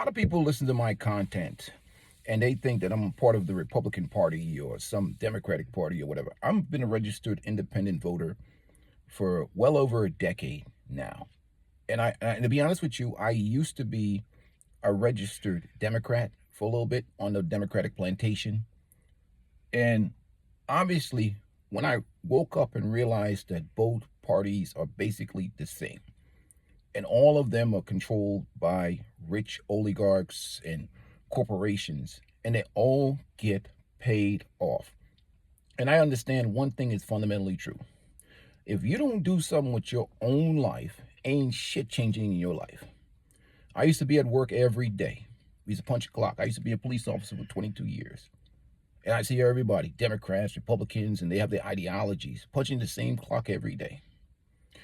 A lot of people listen to my content and they think that I'm a part of the Republican Party or some Democratic Party or whatever. I've been a registered independent voter for well over a decade now. And to be honest with you, I used to be a registered Democrat for a little bit on the Democratic plantation. And obviously, when I woke up and realized that both parties are basically the same, and all of them are controlled by rich oligarchs and corporations, and they all get paid off. And I understand one thing is fundamentally true. If you don't do something with your own life, ain't shit changing in your life. I used to be at work every day. We used to punch a clock. I used to be a police officer for 22 years. And I see everybody, Democrats, Republicans, and they have their ideologies, punching the same clock every day.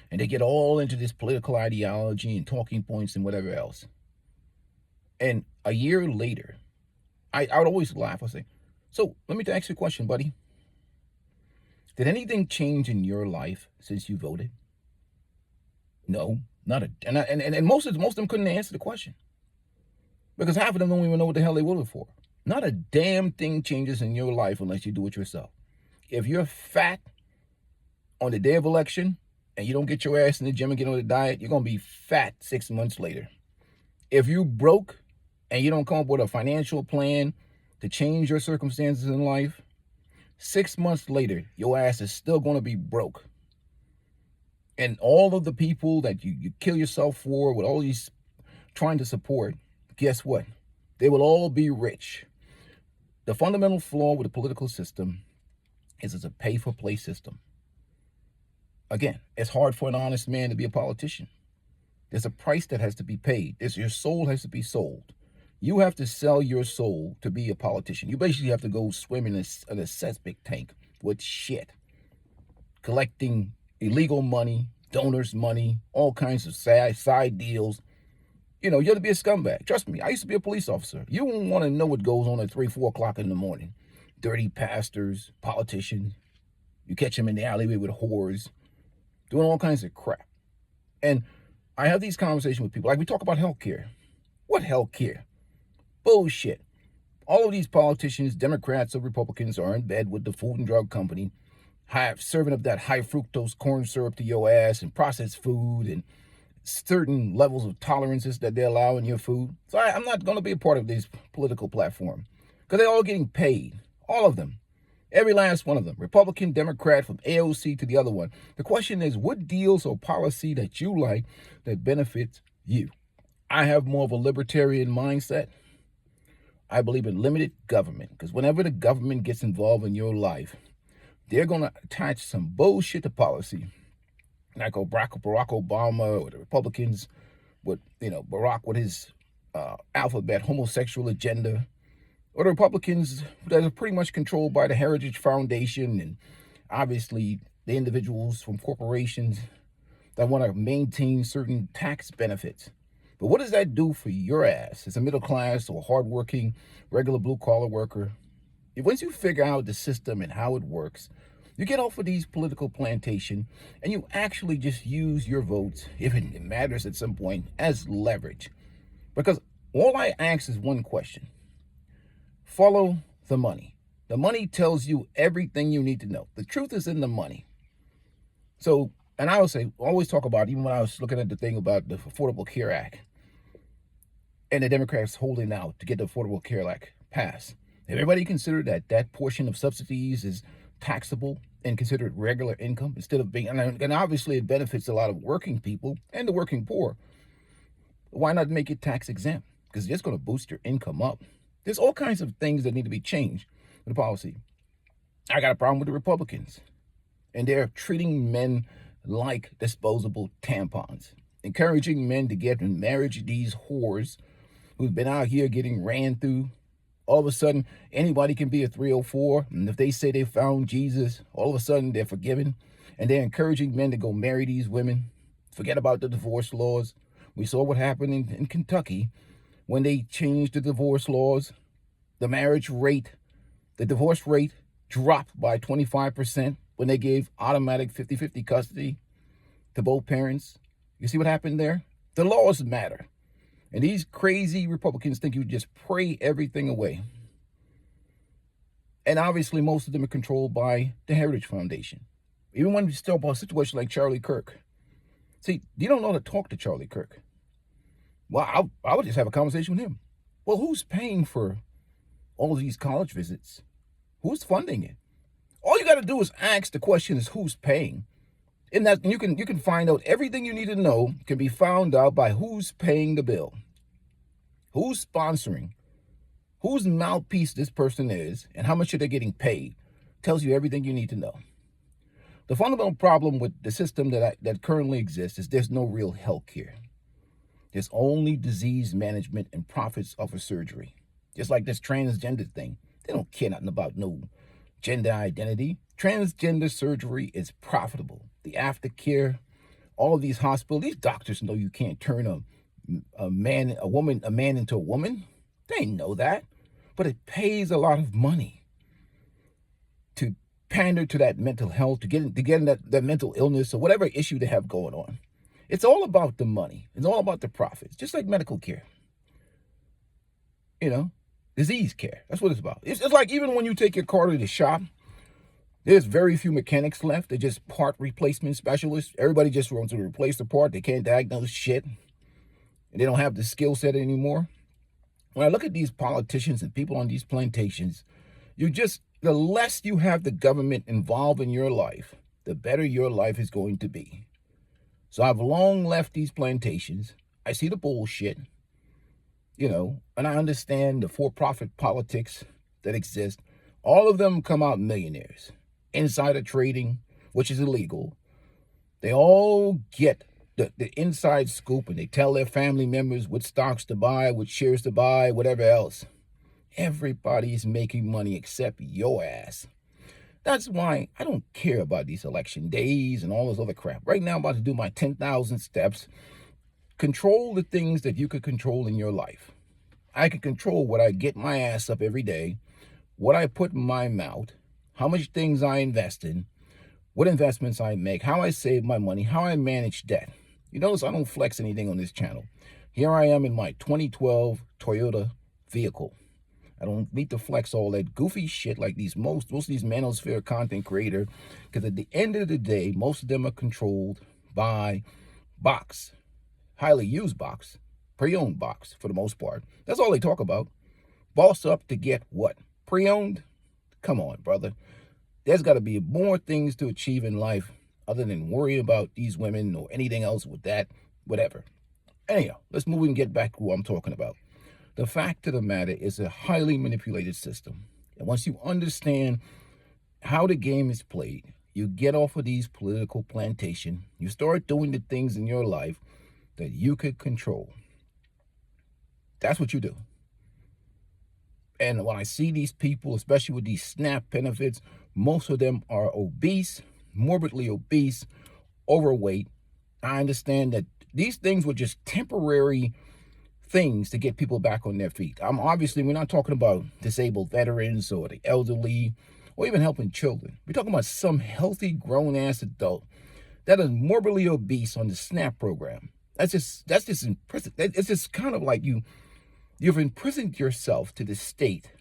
And they get all into this political ideology and talking points and whatever else. And a year later, I would always laugh. I say, so let me ask you a question, buddy. Did anything change in your life since you voted? No, not a. And most of them couldn't answer the question because half of them don't even know what the hell they voted for. Not a damn thing changes in your life unless you do it yourself. If you're fat on the day of election and you don't get your ass in the gym and get on the diet, you're going to be fat 6 months later. If you broke and you don't come up with a financial plan to change your circumstances in life, 6 months later, your ass is still going to be broke. And all of the people that you kill yourself for with all these trying to support, guess what? They will all be rich. The fundamental flaw with the political system is it's a pay-for-play system. Again, it's hard for an honest man to be a politician. There's a price that has to be paid. Your soul has to be sold. You have to sell your soul to be a politician. You basically have to go swim in a septic tank with shit, collecting illegal money, donors' money, all kinds of side deals. You know, you have to be a scumbag. Trust me, I used to be a police officer. You won't want to know what goes on at 3, 4 o'clock in the morning. Dirty pastors, politicians. You catch them in the alleyway with whores, doing all kinds of crap. And I have these conversations with people. Like we talk about healthcare. What healthcare? Bullshit. All of these politicians, Democrats or Republicans, are in bed with the Food and Drug Company, serving up that high fructose corn syrup to your ass and processed food and certain levels of tolerances that they allow in your food. So I'm not going to be a part of this political platform because they're all getting paid. All of them. Every last one of them. Republican, Democrat, from AOC to the other one. The question is, what deals or policy that you like that benefits you? I have more of a libertarian mindset. I believe in limited government because whenever the government gets involved in your life, they're going to attach some bullshit to policy. Like Barack Obama or the Republicans with, Barack with his alphabet homosexual agenda, or the Republicans that are pretty much controlled by the Heritage Foundation and obviously the individuals from corporations that want to maintain certain tax benefits. But what does that do for your ass as a middle class or hardworking, regular blue-collar worker? Once you figure out the system and how it works, you get off of these political plantation and you actually just use your votes, if it matters at some point, as leverage. Because all I ask is one question. Follow the money. The money tells you everything you need to know. The truth is in the money. So, and I always talk about, even when I was looking at the thing about the Affordable Care Act and the Democrats holding out to get the Affordable Care Act passed. Everybody considered that portion of subsidies is taxable and considered regular income instead of being, and obviously it benefits a lot of working people and the working poor. Why not make it tax exempt? Because it's just going to boost your income up. There's all kinds of things that need to be changed in the policy. I got a problem with the Republicans, and they're treating men like disposable tampons, encouraging men to get in marriage these whores who've been out here getting ran through. All of a sudden, anybody can be a 304. And if they say they found Jesus, all of a sudden they're forgiven. And they're encouraging men to go marry these women. Forget about the divorce laws. We saw what happened in Kentucky when they changed the divorce laws. The divorce rate dropped by 25% when they gave automatic 50-50 custody to both parents. You see what happened there? The laws matter. And these crazy Republicans think you just pray everything away. And obviously, most of them are controlled by the Heritage Foundation. Even when you still about a situation like Charlie Kirk. See, you don't know how to talk to Charlie Kirk. Well, I would just have a conversation with him. Well, who's paying for all of these college visits? Who's funding it? All you got to do is ask the question is who's paying. And that you can find out everything you need to know can be found out by who's paying the bill. Who's sponsoring? Whose mouthpiece this person is and how much are they getting paid tells you everything you need to know. The fundamental problem with the system that currently exists is there's no real health care. There's only disease management and profits off of surgery. Just like this transgender thing. They don't care nothing about no gender identity. Transgender surgery is profitable. The aftercare, all of these hospitals, these doctors know you can't turn a man into a woman. They know that. But it pays a lot of money to pander to that mental health, to get in that mental illness or whatever issue they have going on. It's all about the money. It's all about the profits, just like medical care. Disease care. That's what it's about. It's like even when you take your car to the shop, there's very few mechanics left. They're just part replacement specialists. Everybody just wants to replace the part. They can't diagnose shit. And they don't have the skill set anymore. When I look at these politicians and people on these plantations, the less you have the government involved in your life, the better your life is going to be. So I've long left these plantations. I see the bullshit, and I understand the for-profit politics that exist. All of them come out millionaires. Insider trading, which is illegal. They all get the inside scoop and they tell their family members what stocks to buy, what shares to buy, whatever else. Everybody's making money except your ass. That's why I don't care about these election days and all this other crap. Right now I'm about to do my 10,000 steps. Control the things that you could control in your life. I can control what I get my ass up every day, what I put in my mouth, how much things I invest in, what investments I make, how I save my money, how I manage debt. You notice I don't flex anything on this channel. Here I am in my 2012 Toyota vehicle. I don't need to flex all that goofy shit like most of these manosphere content creators, because at the end of the day, most of them are controlled by box, highly used box, pre-owned box for the most part. That's all they talk about. Boss up to get what? Pre-owned? Come on, brother. There's got to be more things to achieve in life other than worrying about these women or anything else with that, whatever. Anyhow, let's move and get back to what I'm talking about. The fact of the matter is a highly manipulated system. And once you understand how the game is played, you get off of these political plantation, you start doing the things in your life that you could control. That's what you do. And when I see these people, especially with these SNAP benefits, most of them are obese, morbidly obese, overweight. I understand that these things were just temporary things to get people back on their feet. We're not talking about disabled veterans or the elderly or even helping children. We're talking about some healthy grown-ass adult that is morbidly obese on the SNAP program. That's just imprisoned. It's just kind of like you've imprisoned yourself to the state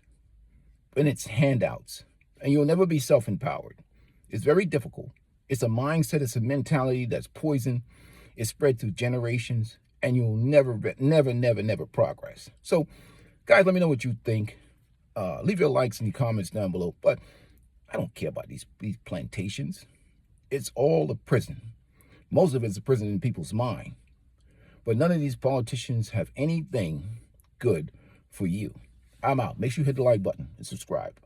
and its handouts, and you'll never be self-empowered. It's very difficult. It's a mindset, it's a mentality that's poison. It's spread through generations, and you'll never progress. So, guys, let me know what you think. Leave your likes and your comments down below. But I don't care about these plantations. It's all a prison. Most of it's a prison in people's mind. But none of these politicians have anything good for you. I'm out. Make sure you hit the like button and subscribe.